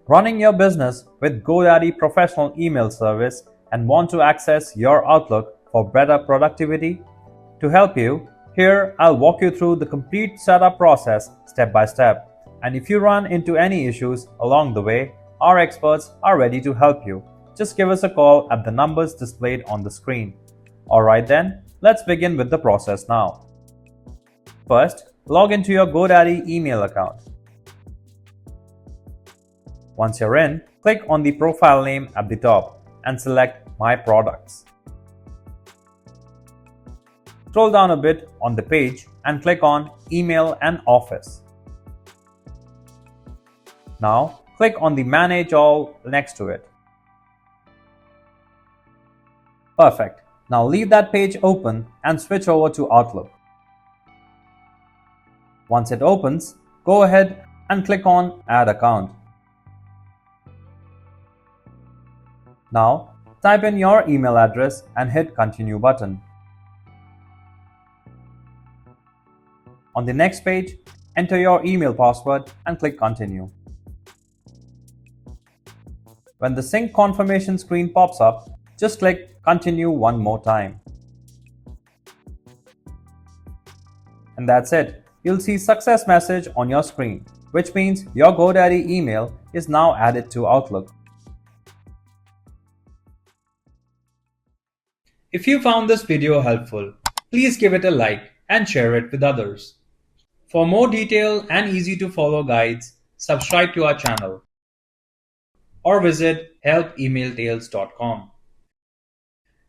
Running your business with GoDaddy professional email service and want to access your Outlook for better productivity? To help you, here I'll walk you through the complete setup process step by step. And if you run into any issues along the way, our experts are ready to help you. Just give us a call at the numbers displayed on the screen. Alright then, let's begin with the process now. First, log into your GoDaddy email account. Once you're in, click on the profile name at the top and select My Products. Scroll down a bit on the page and click on Email and Office. Now, click on the Manage All next to it. Perfect. Now leave that page open and switch over to Outlook. Once it opens, go ahead and click on Add Account. Now, type in your email address and hit Continue button. On the next page, enter your email password and click Continue. When the sync confirmation screen pops up, just click Continue one more time. And that's it. You'll see success message on your screen, which means your GoDaddy email is now added to Outlook. If you found this video helpful, please give it a like and share it with others. For more detailed and easy to follow guides, subscribe to our channel or visit help-emailtails.com.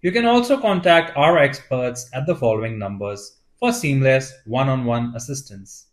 You can also contact our experts at the following numbers for seamless one-on-one assistance.